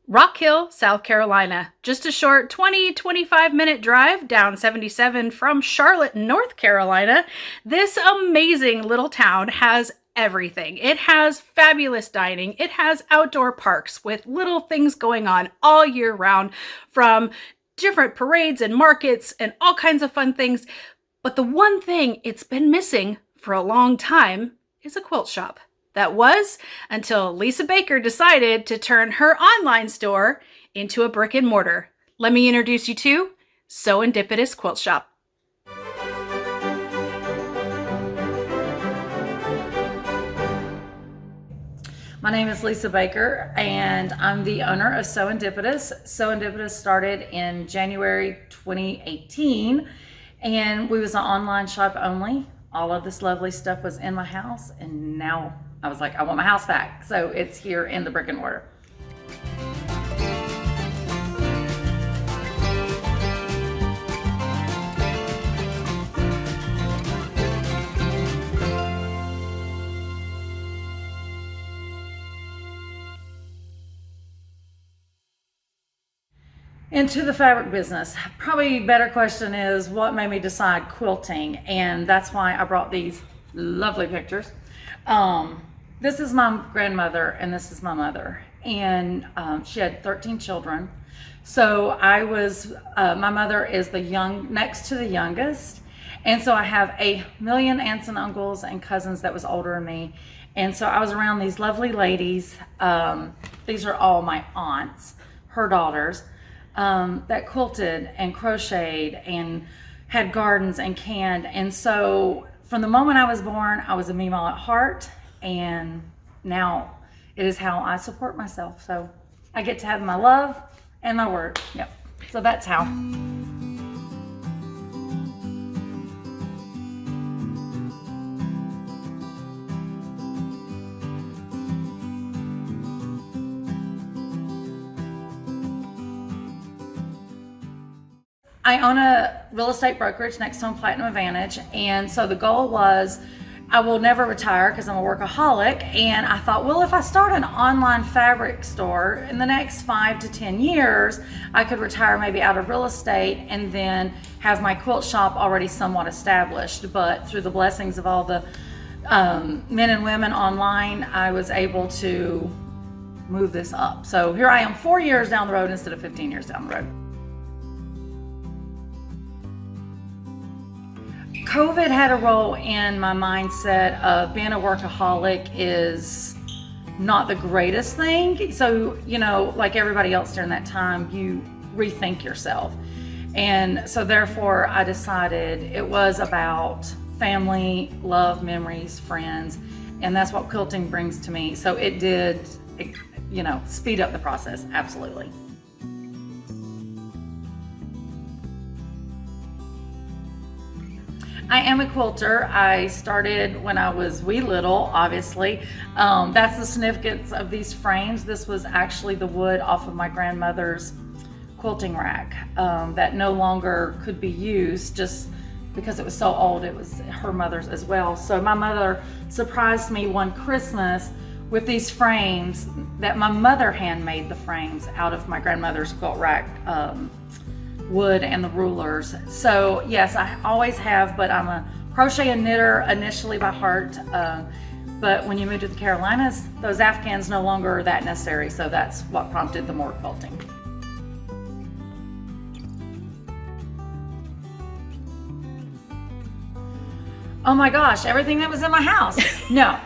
Rock Hill, South Carolina. Just a short 25-minute drive down 77 from Charlotte, North Carolina. This amazing little town has everything. It has fabulous dining. It has outdoor parks with little things going on all year round, from different parades and markets and all kinds of fun things. But the one thing it's been missing for a long time is a quilt shop. That was until Lisa Baker decided to turn her online store into a brick and mortar. Let me introduce you to SewEndipitous Quilt Shop. My name is Lisa Baker, and I'm the owner of SewEndipitous. SewEndipitous started in January 2018, and we was an online shop only. All of this lovely stuff was in my house, and now I was like, I want my house back. So it's here in the brick and mortar. Into the fabric business. Probably better question is what made me decide quilting, and that's why I brought these lovely pictures. This is my grandmother and this is my mother, and she had 13 children. So I was, my mother is next to the youngest, and so I have a million aunts and uncles and cousins that was older than me, and so I was around these lovely ladies. These are all my aunts, her daughters. That quilted and crocheted and had gardens and canned. And so from the moment I was born, I was a Meemaw at heart, and now it is how I support myself. So I get to have my love and my work. Yep. So that's how. I own a real estate brokerage next to Platinum Advantage, and so the goal was I will never retire because I'm a workaholic, and I thought, well, if I start an online fabric store in the next 5 to 10 years, I could retire maybe out of real estate and then have my quilt shop already somewhat established. But through the blessings of all the men and women online, I was able to move this up. So here I am 4 years down the road instead of 15 years down the road. COVID had a role in my mindset of being a workaholic is not the greatest thing. So, you know, like everybody else during that time, you rethink yourself. And so therefore I decided it was about family, love, memories, friends, and that's what quilting brings to me. So it did, you know, speed up the process, absolutely. I am a quilter. I started when I was wee little, obviously. That's the significance of these frames. This was actually the wood off of my grandmother's quilting rack that no longer could be used just because it was so old. It was her mother's as well. So my mother surprised me one Christmas with these frames that my mother handmade the frames out of my grandmother's quilt rack wood and the rulers. So yes, I always have, but I'm a crochet and knitter initially by heart. But when you move to the Carolinas, those Afghans no longer are that necessary. So that's what prompted the more quilting. Oh my gosh, everything that was in my house. No.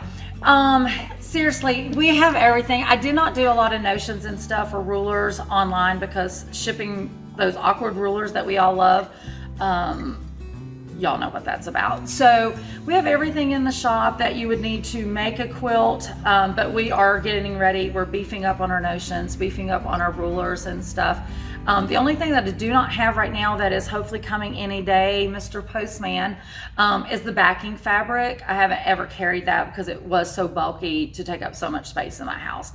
Seriously, we have everything. I did not do a lot of notions and stuff or rulers online because shipping those awkward rulers that we all love, y'all know what that's about. So we have everything in the shop that you would need to make a quilt, but we are getting ready. We're beefing up on our notions, beefing up on our rulers and stuff. The only thing that I do not have right now that is hopefully coming any day, Mr. Postman, is the backing fabric. I haven't ever carried that because it was so bulky to take up so much space in my house.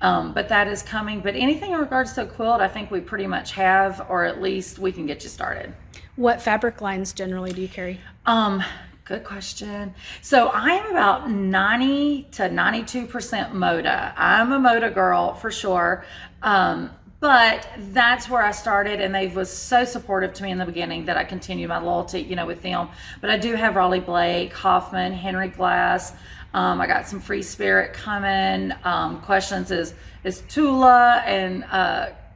But that is coming. But anything in regards to a quilt, I think we pretty much have, or at least we can get you started. What fabric lines generally do you carry? Good question. So I am about 90 to 92% Moda. I'm a Moda girl for sure. But that's where I started, and they was so supportive to me in the beginning that I continued my loyalty, with them. But I do have Raleigh Blake, Hoffman, Henry Glass. I got some Free Spirit coming. Questions is Tula and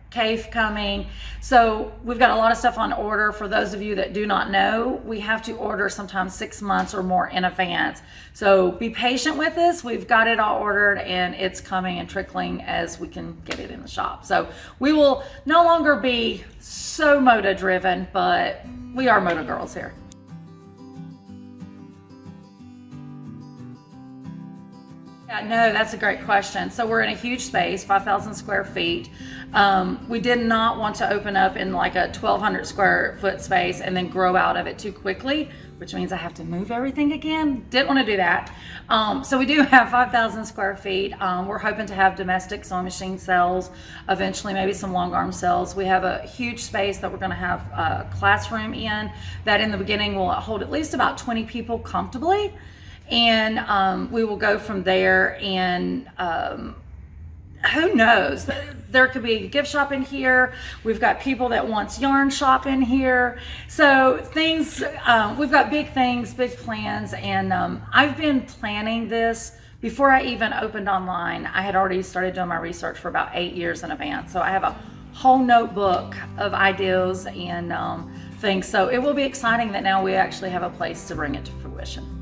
Cave coming. So we've got a lot of stuff on order. For those of you that do not know, we have to order sometimes 6 months or more in advance. So be patient with us. We've got it all ordered and it's coming and trickling as we can get it in the shop. So we will no longer be so Moda driven, but we are Moda girls here. Yeah, no, that's a great question. So we're in a huge space, 5,000 square feet. We did not want to open up in like a 1,200 square foot space and then grow out of it too quickly, which means I have to move everything again. Didn't want to do that. So we do have 5,000 square feet. We're hoping to have domestic sewing machine sales, eventually maybe some long arm sales. We have a huge space that we're going to have a classroom in that in the beginning will hold at least about 20 people comfortably. And we will go from there, and who knows, there could be a gift shop in here. We've got people that wants yarn shop in here. So things, we've got big things, big plans. And I've been planning this before I even opened online. I had already started doing my research for about 8 years in advance. So I have a whole notebook of ideas and things. So it will be exciting that now we actually have a place to bring it to fruition.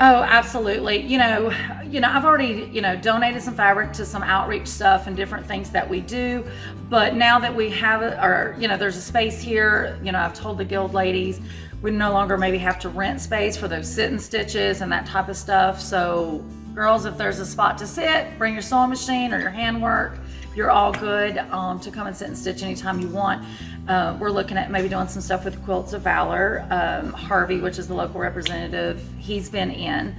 Oh, absolutely. I've already, donated some fabric to some outreach stuff and different things that we do. But now that we have it, or, there's a space here, I've told the guild ladies, we no longer maybe have to rent space for those sit and stitches and that type of stuff. So girls, if there's a spot to sit, bring your sewing machine or your handwork. You're all good to come and sit and stitch anytime you want. We're looking at maybe doing some stuff with Quilts of Valor. Harvey, which is the local representative, he's been in.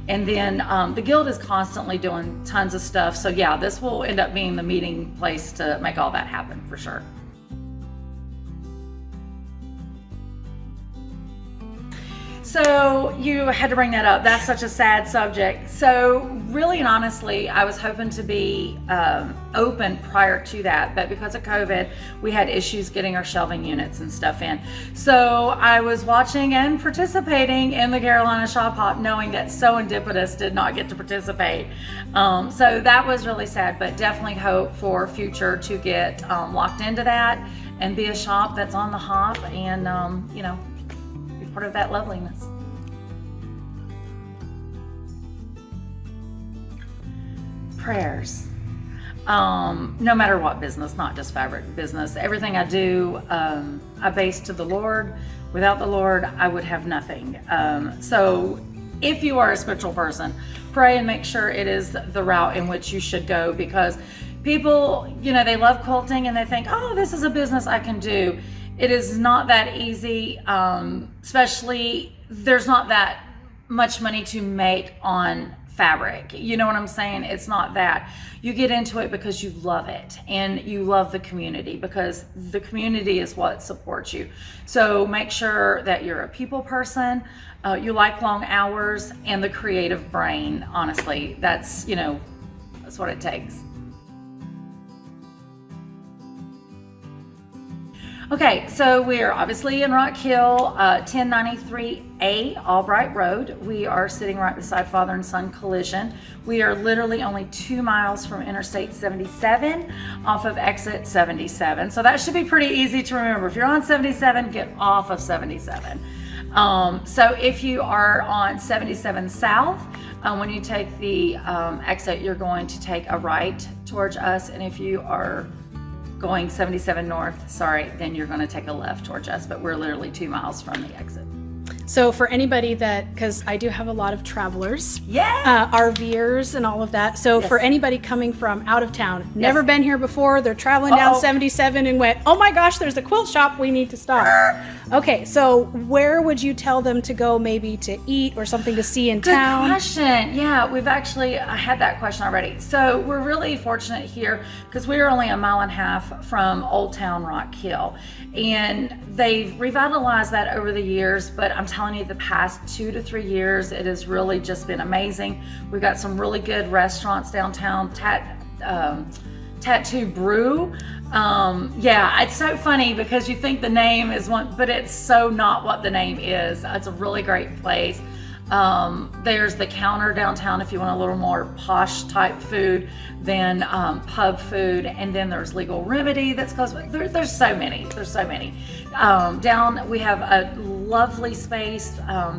And then the guild is constantly doing tons of stuff. So yeah, this will end up being the meeting place to make all that happen for sure. So you had to bring that up. That's such a sad subject. So really and honestly, I was hoping to be open prior to that, but because of COVID, we had issues getting our shelving units and stuff in. So I was watching and participating in the Carolina Shop Hop, knowing that SewEndipitous did not get to participate. So that was really sad, but definitely hope for future to get locked into that and be a shop that's on the hop and, part of that loveliness. Prayers. No matter what business, not just fabric business, everything I do, I base to the Lord. Without the Lord, I would have nothing. So if you are a spiritual person, pray and make sure it is the route in which you should go, because people, they love quilting and they think, oh, this is a business I can do. It is not that easy, especially there's not that much money to make on fabric. You know what I'm saying? It's not that. You get into it because you love it and you love the community, because the community is what supports you. So make sure that you're a people person, you like long hours, and the creative brain. Honestly, that's what it takes. Okay, so we are obviously in Rock Hill, 1093A Albright Road. We are sitting right beside Father and Son Collision. We are literally only 2 miles from Interstate 77 off of exit 77. So that should be pretty easy to remember. If you're on 77, get off of 77. So if you are on 77 South, when you take the exit, you're going to take a right towards us. And if you are going 77 North, then you're going to take a left towards us, but we're literally 2 miles from the exit. So for anybody that, because I do have a lot of travelers, Yeah. RVers and all of that. So Yes. for anybody coming from out of town, never Yes. been here before, they're traveling down Uh-oh. 77 and went, oh my gosh, there's a quilt shop, we need to stop. Okay, so where would you tell them to go, maybe to eat or something to see in Good town? question. Yeah, we've actually I had that question already. So we're really fortunate here because we are only a mile and a half from Old Town Rock Hill, and they've revitalized that over the years. But I'm telling you, the past 2 to 3 years, it has really just been amazing. We've got some really good restaurants downtown. Tattoo Brew. Yeah, it's so funny because you think the name is one, but it's so not what the name is. It's a really great place. There's the Counter downtown if you want a little more posh type food than pub food, and then there's Legal Remedy that's close. There's so many. Down we have a lovely space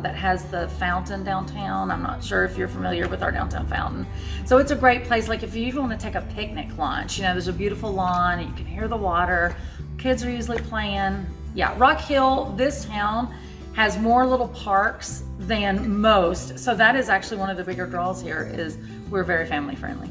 that has the fountain downtown. I'm not sure if you're familiar with our downtown fountain. So it's a great place. Like if you even want to take a picnic lunch, there's a beautiful lawn and you can hear the water. Kids are usually playing. Yeah, Rock Hill, this town, has more little parks than most. So that is actually one of the bigger draws here, is we're very family friendly.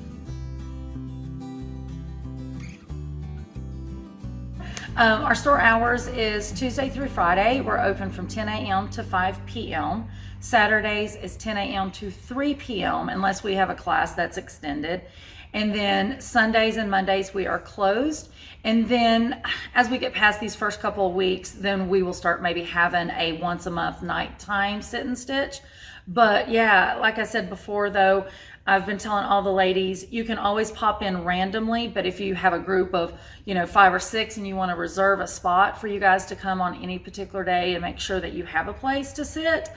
Our store hours is Tuesday through Friday. We're open from 10 a.m. to 5 p.m. Saturdays is 10 a.m. to 3 p.m. unless we have a class that's extended. And then Sundays and Mondays we are closed. And then as we get past these first couple of weeks, then we will start maybe having a once a month nighttime sit and stitch. But yeah, like I said before though, I've been telling all the ladies, you can always pop in randomly, but if you have a group of, 5 or 6 and you want to reserve a spot for you guys to come on any particular day and make sure that you have a place to sit,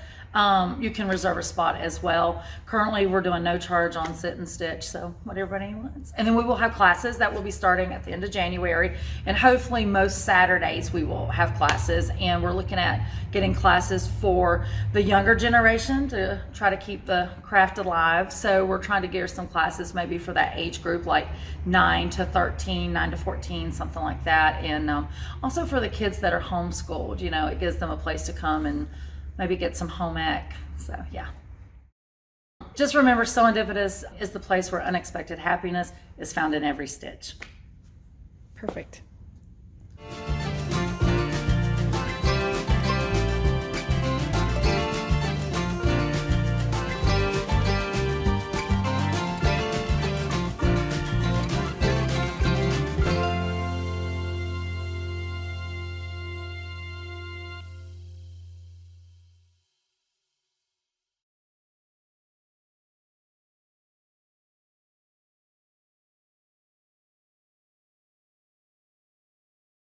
you can reserve a spot as well. Currently, we're doing no charge on sit and stitch, so what everybody wants. And then we will have classes that will be starting at the end of January, and hopefully most Saturdays we will have classes, and we're looking at getting classes for the younger generation to try to keep the craft alive. So we're trying to gear some classes maybe for that age group, like 9 to 13, 9 to 14, something like that. And also for the kids that are homeschooled, it gives them a place to come and maybe get some home ec. So yeah. Just remember, SewEndipitous is the place where unexpected happiness is found in every stitch. Perfect.